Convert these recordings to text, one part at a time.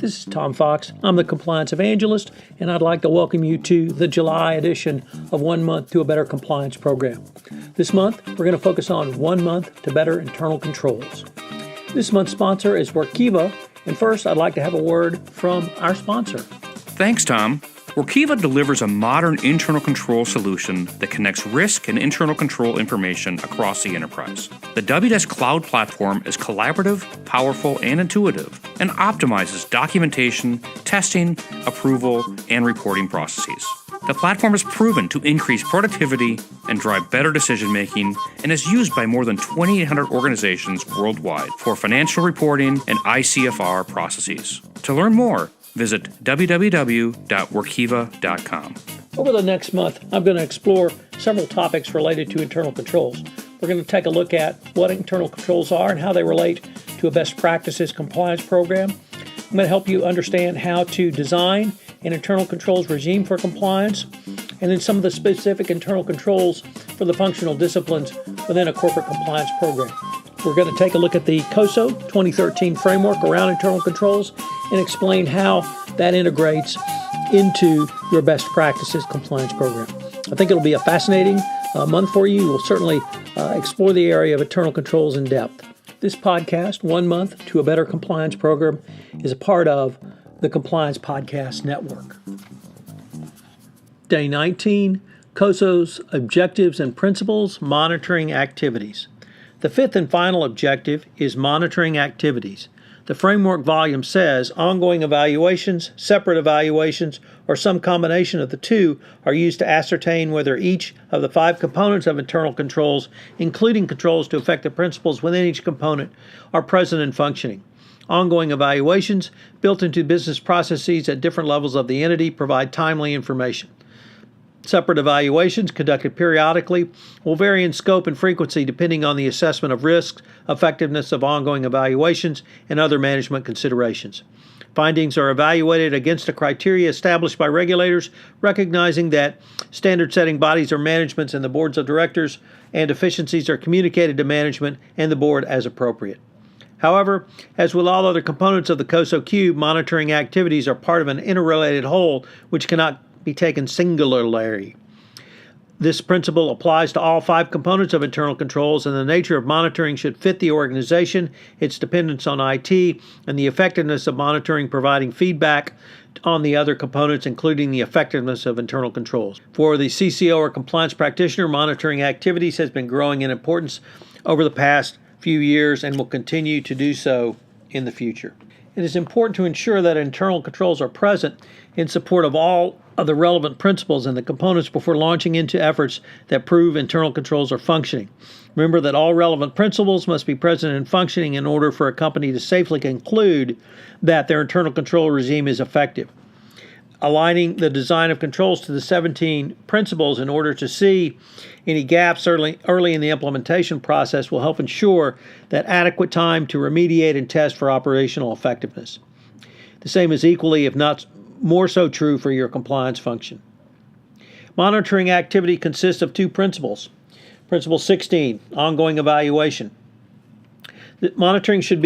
This is Tom Fox. I'm the Compliance Evangelist, and I'd like to welcome you to the July edition of 1 Month to a Better Compliance program. This month, we're going to focus on 1 month to better internal controls. This month's sponsor is Workiva, and first, I'd like to have a word from our sponsor. Thanks, Tom. Workiva delivers a modern internal control solution that connects risk and internal control information across the enterprise. The Wdesk Cloud Platform is collaborative, powerful, and intuitive, and optimizes documentation, testing, approval, and reporting processes. The platform is proven to increase productivity and drive better decision-making and is used by more than 2,800 organizations worldwide for financial reporting and ICFR processes. To learn more, visit www.workiva.com. Over the next month, I'm going to explore several topics related to internal controls. We're going to take a look at what internal controls are and how they relate to a best practices compliance program. I'm going to help you understand how to design an internal controls regime for compliance, and then some of the specific internal controls for the functional disciplines within a corporate compliance program. We're going to take a look at the COSO 2013 framework around internal controls and explain how that integrates into your best practices compliance program. I think it'll be a fascinating month for you. We'll certainly explore the area of internal controls in depth. This podcast, 1 Month to a Better Compliance program, is a part of the Compliance Podcast Network. Day 19, COSO's Objectives and Principles, Monitoring Activities. The fifth and final objective is monitoring activities. The framework volume says ongoing evaluations, separate evaluations, or some combination of the two are used to ascertain whether each of the 5 components of internal controls, including controls to affect the principles within each component, are present and functioning. Ongoing evaluations, built into business processes at different levels of the entity, provide timely information. Separate evaluations, conducted periodically, will vary in scope and frequency depending on the assessment of risks, effectiveness of ongoing evaluations, and other management considerations. Findings are evaluated against the criteria established by regulators, recognizing that standard-setting bodies or managements and the boards of directors and deficiencies are communicated to management and the board as appropriate. However, as with all other components of the COSO cube, monitoring activities are part of an interrelated whole which cannot be taken singularly. This principle applies to all 5 components of internal controls, and the nature of monitoring should fit the organization, its dependence on IT, and the effectiveness of monitoring providing feedback on the other components, including the effectiveness of internal controls. For the CCO or compliance practitioner, monitoring activities has been growing in importance over the past few years and will continue to do so in the future. It is important to ensure that internal controls are present in support of all of the relevant principles and the components before launching into efforts that prove internal controls are functioning. Remember that all relevant principles must be present and functioning in order for a company to safely conclude that their internal control regime is effective. Aligning the design of controls to the 17 principles in order to see any gaps early in the implementation process will help ensure that adequate time to remediate and test for operational effectiveness. The same is equally, if not more so, true for your compliance function. Monitoring activity consists of 2 principles. Principle 16, ongoing evaluation. The monitoring should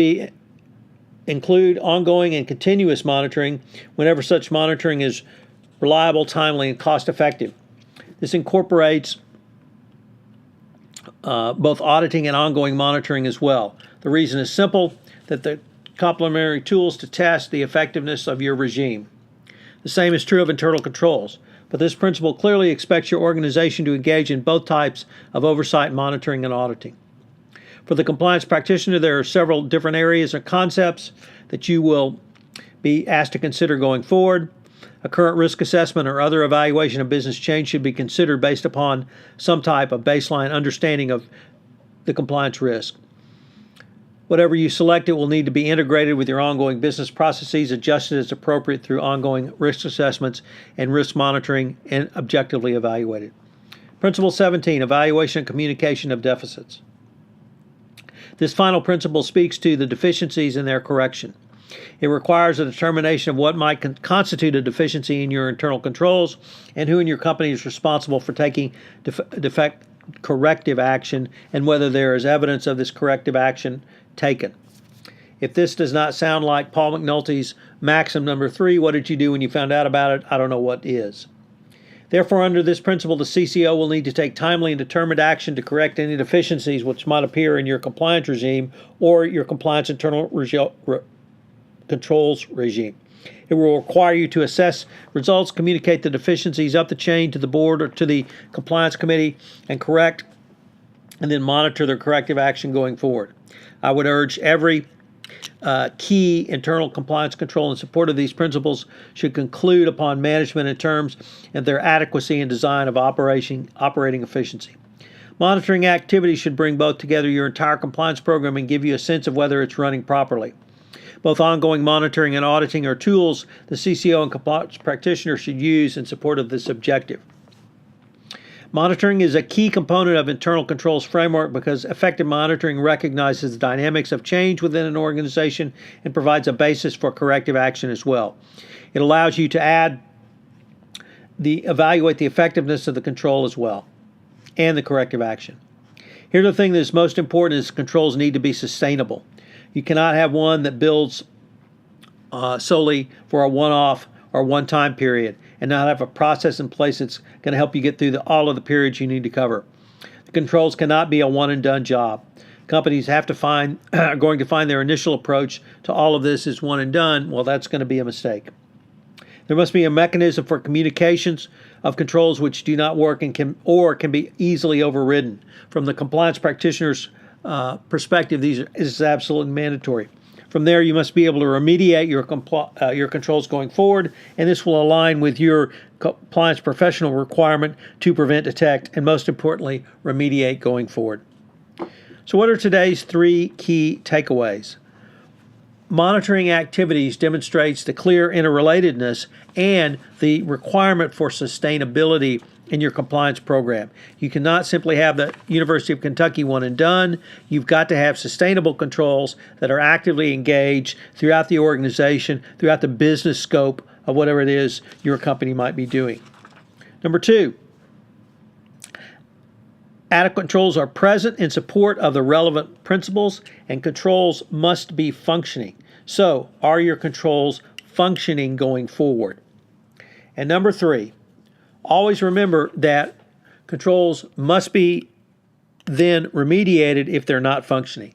include ongoing and continuous monitoring whenever such monitoring is reliable, timely, and cost-effective. This incorporates both auditing and ongoing monitoring as well. The reason is simple, that the complementary tools to test the effectiveness of your regime. The same is true of internal controls, but this principle clearly expects your organization to engage in both types of oversight, monitoring, and auditing. For the compliance practitioner, there are several different areas or concepts that you will be asked to consider going forward. A current risk assessment or other evaluation of business change should be considered based upon some type of baseline understanding of the compliance risk. Whatever you select, it will need to be integrated with your ongoing business processes, adjusted as appropriate through ongoing risk assessments and risk monitoring, and objectively evaluated. Principle 17, evaluation and communication of deficits. This final principle speaks to the deficiencies and their correction. It requires a determination of what might constitute a deficiency in your internal controls and who in your company is responsible for taking corrective action and whether there is evidence of this corrective action taken. If this does not sound like Paul McNulty's maxim number 3, what did you do when you found out about it? I don't know what is. Therefore, under this principle, the CCO will need to take timely and determined action to correct any deficiencies which might appear in your compliance regime or your compliance internal controls regime. It will require you to assess results, communicate the deficiencies up the chain to the board or to the compliance committee, and correct, and then monitor their corrective action going forward. I would urge every key internal compliance control in support of these principles should conclude upon management in terms of their adequacy and design of operating efficiency. Monitoring activities should bring both together your entire compliance program and give you a sense of whether it's running properly. Both ongoing monitoring and auditing are tools the CCO and compliance practitioner should use in support of this objective. Monitoring is a key component of internal controls framework because effective monitoring recognizes the dynamics of change within an organization and provides a basis for corrective action as well. It allows you to evaluate the effectiveness of the control as well and the corrective action. Here's the thing that is most important is controls need to be sustainable. You cannot have one that builds solely for a one-off or one-time period and not have a process in place that's going to help you get through all of the periods you need to cover. The controls cannot be a one-and-done job. Companies are going to find their initial approach to all of this is one and done. Well, that's going to be a mistake. There must be a mechanism for communications of controls which do not work and can be easily overridden. From the compliance practitioner's perspective, this is absolutely mandatory. From there, you must be able to remediate your controls going forward, and this will align with your compliance professional requirement to prevent, detect, and most importantly, remediate going forward. So what are today's 3 key takeaways? Monitoring activities demonstrates the clear interrelatedness and the requirement for sustainability in your compliance program. You cannot simply have the University of Kentucky one and done. You've got to have sustainable controls that are actively engaged throughout the organization, throughout the business scope of whatever it is your company might be doing. Number 2, adequate controls are present in support of the relevant principles, and controls must be functioning. So, are your controls functioning going forward? And number 3, always remember that controls must be then remediated if they're not functioning.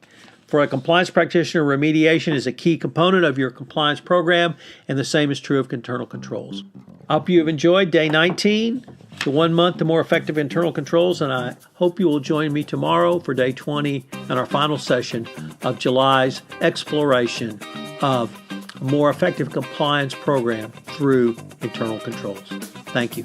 For a compliance practitioner, remediation is a key component of your compliance program, and the same is true of internal controls. I hope you have enjoyed Day 19, the 1 month to more effective internal controls, and I hope you will join me tomorrow for Day 20 and our final session of July's exploration of a more effective compliance program through internal controls. Thank you.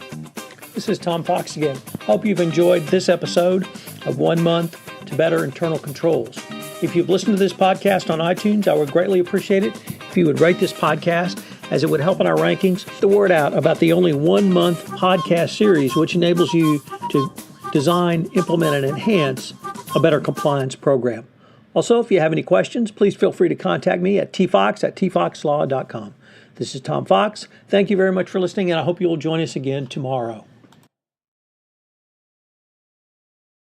This is Tom Fox again. Hope you've enjoyed this episode of 1 month to better internal controls. If you've listened to this podcast on iTunes, I would greatly appreciate it if you would rate this podcast, as it would help in our rankings. The word out about the only 1 month podcast series, which enables you to design, implement, and enhance a better compliance program. Also, if you have any questions, please feel free to contact me at tfox@tfoxlaw.com. This is Tom Fox. Thank you very much for listening, and I hope you will join us again tomorrow.